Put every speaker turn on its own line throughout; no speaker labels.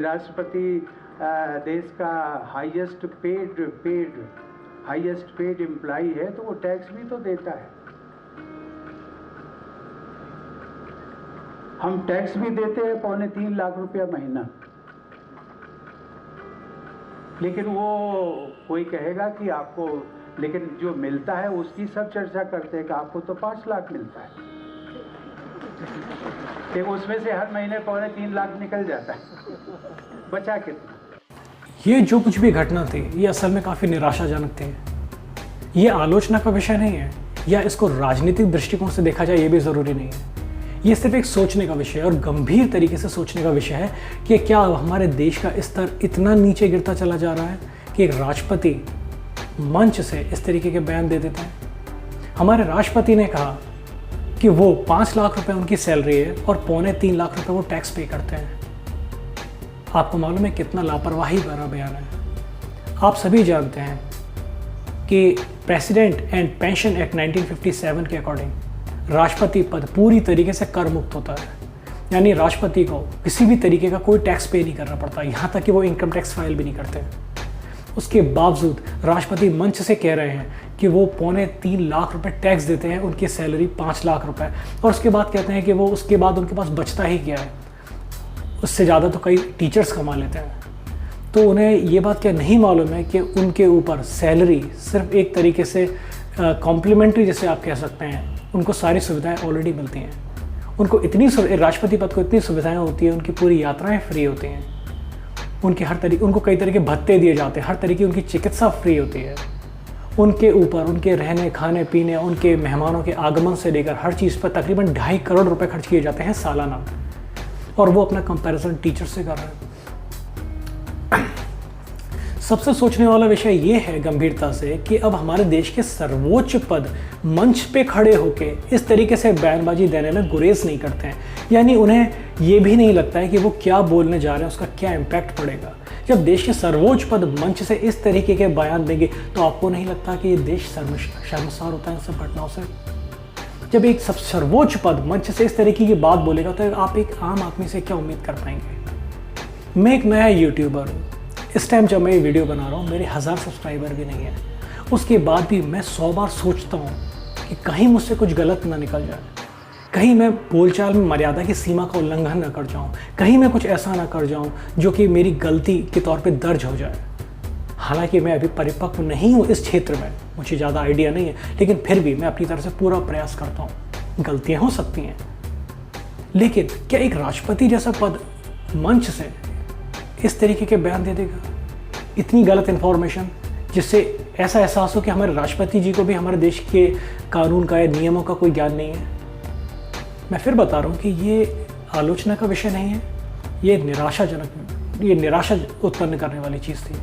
राष्ट्रपति देश का हाईएस्ट पेड एम्प्लॉई है, तो वो टैक्स भी तो देता है। हम टैक्स भी देते हैं 3.25 लाख रुपया महीना, लेकिन वो कोई कहेगा कि आपको, लेकिन जो मिलता है उसकी सब चर्चा करते हैं कि आपको तो 5 लाख मिलता है, लेकिन उसमें से हर महीने 3.25 लाख निकल जाता है, बचा कितना?
ये जो कुछ भी घटना थी ये असल में काफ़ी निराशाजनक थी। ये आलोचना का विषय नहीं है, या इसको राजनीतिक दृष्टिकोण से देखा जाए ये भी ज़रूरी नहीं है। ये सिर्फ एक सोचने का विषय है और गंभीर तरीके से सोचने का विषय है कि क्या हमारे देश का स्तर इतना नीचे गिरता चला जा रहा है कि एक राष्ट्रपति मंच से इस तरीके के बयान दे देता है। हमारे राष्ट्रपति ने कहा कि वो 5 लाख रुपए उनकी सैलरी है और 3.25 लाख रुपए वो टैक्स पे करते हैं। आपको मालूम है कितना लापरवाही भरा बयान है। आप सभी जानते हैं कि प्रेसिडेंट एंड पेंशन एक्ट 1957 के अकॉर्डिंग राष्ट्रपति पद पूरी तरीके से कर मुक्त होता है, यानी राष्ट्रपति को किसी भी तरीके का कोई टैक्स पे नहीं करना पड़ता, यहाँ तक कि वो इनकम टैक्स फाइल भी नहीं करते। उसके बावजूद राष्ट्रपति मंच से कह रहे हैं कि वो 3.25 लाख रुपए टैक्स देते हैं, उनकी सैलरी 5 लाख रुपए, और उसके बाद कहते हैं कि वो उसके बाद उनके पास बचता ही क्या है, उससे ज़्यादा तो कई टीचर्स कमा लेते हैं। तो उन्हें ये बात क्या नहीं मालूम है कि उनके ऊपर सैलरी सिर्फ एक तरीके से कॉम्प्लीमेंट्री, जैसे आप कह सकते हैं, उनको सारी सुविधाएं ऑलरेडी मिलती हैं। उनको इतनी राष्ट्रपति पद को इतनी सुविधाएं होती हैं, उनकी पूरी यात्राएं फ्री होती हैं, उनके हर तरीके, उनको कई तरह के भत्ते दिए जाते हैं, हर तरीके उनकी चिकित्सा फ्री होती है। उनके ऊपर उनके रहने खाने पीने, उनके मेहमानों के आगमन से लेकर हर चीज़ पर तकरीबन 2.5 करोड़ रुपए खर्च किए जाते हैं सालाना, और वो अपना कंपैरिजन टीचर से कर रहे हैं। सबसे सोचने वाला विषय ये है गंभीरता से कि अब हमारे देश के सर्वोच्च पद मंच पे खड़े होके इस तरीके से बयानबाजी देने में गुरेज नहीं करते हैं, यानी उन्हें ये भी नहीं लगता है कि वो क्या बोलने जा रहे हैं, उसका क्या इम्पैक्ट पड़ेगा। जब देश के सर्वोच्च पद मंच से इस तरीके के बयान देंगे तो आपको नहीं लगता कि ये देश शर्मसार होता है इन सब घटनाओं से? जब एक सर्वोच्च पद मंच से इस तरीके की बात बोलेगा तो आप एक आम आदमी से क्या उम्मीद कर पाएंगे? मैं एक नया यूट्यूबर हूँ। इस टाइम जब मैं ये वीडियो बना रहा हूँ मेरे 1000 सब्सक्राइबर भी नहीं है। उसके बाद भी मैं 100 बार सोचता हूँ कि कहीं मुझसे कुछ गलत ना निकल जाए, कहीं मैं बोलचाल में मर्यादा की सीमा का उल्लंघन न कर जाऊँ, कहीं मैं कुछ ऐसा ना कर जाऊँ जो कि मेरी गलती के तौर पे दर्ज हो जाए। हालांकि मैं अभी परिपक्व नहीं हूँ इस क्षेत्र में, मुझे ज़्यादा आइडिया नहीं है, लेकिन फिर भी मैं अपनी तरफ से पूरा प्रयास करता हूँ। गलतियाँ हो सकती हैं, लेकिन क्या एक राष्ट्रपति जैसा पद मंच से इस तरीके के बयान दे देगा? इतनी गलत इन्फॉर्मेशन जिससे ऐसा एहसास हो कि हमारे राष्ट्रपति जी को भी हमारे देश के कानून का या नियमों का कोई ज्ञान नहीं है। मैं फिर बता रहा हूँ कि ये आलोचना का विषय नहीं है, ये निराशा उत्पन्न करने वाली चीज़ थी।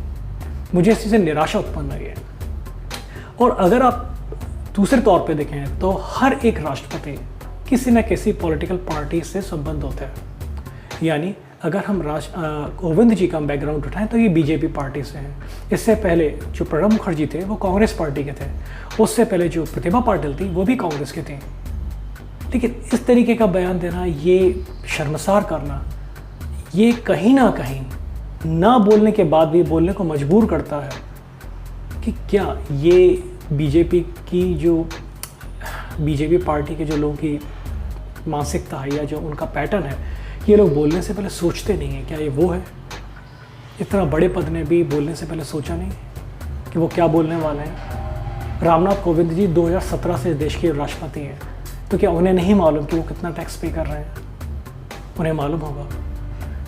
मुझे इस चीज़ से निराशा उत्पन्न हुई है। और अगर आप दूसरे तौर पे देखें तो हर एक राष्ट्रपति किसी न किसी पॉलिटिकल पार्टी से संबंध होता है, यानी अगर हम कोविंद जी का बैकग्राउंड उठाएं तो ये बीजेपी पार्टी से हैं। इससे पहले जो प्रणब मुखर्जी थे वो कांग्रेस पार्टी के थे, उससे पहले जो प्रतिभा पाटिल थी वो भी कांग्रेस की थी। लेकिन इस तरीके का बयान देना, ये शर्मसार करना, ये कहीं ना कहीं ना बोलने के बाद भी बोलने को मजबूर करता है कि क्या ये बीजेपी पार्टी के जो लोगों की मानसिकता है या जो उनका पैटर्न है, ये लोग बोलने से पहले सोचते नहीं हैं। क्या ये वो है? इतना बड़े पद ने भी बोलने से पहले सोचा नहीं कि वो क्या बोलने वाले हैं? रामनाथ कोविंद जी 2017 से देश के राष्ट्रपति हैं, तो क्या उन्हें नहीं मालूम कि वो कितना टैक्स पे कर रहे हैं? उन्हें मालूम होगा,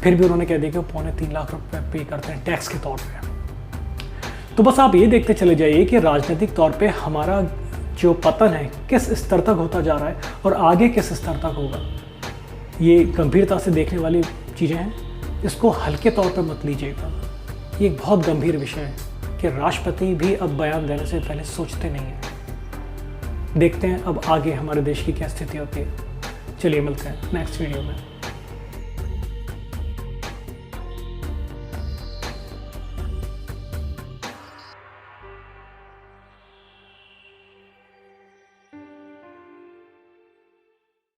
फिर भी उन्होंने कह दिया कि वो 3.25 लाख रुपए पे करते हैं टैक्स के तौर पे। तो बस आप ये देखते चले जाइए कि राजनीतिक तौर पे हमारा जो पतन है किस स्तर तक होता जा रहा है और आगे किस स्तर तक होगा। ये गंभीरता से देखने वाली चीज़ें हैं, इसको हल्के तौर पे मत लीजिएगा। ये एक बहुत गंभीर विषय है कि राष्ट्रपति भी अब बयान देने से पहले सोचते नहीं हैं। देखते हैं अब आगे हमारे देश की क्या स्थिति होती है। चलिए मिलते हैं नेक्स्ट वीडियो में।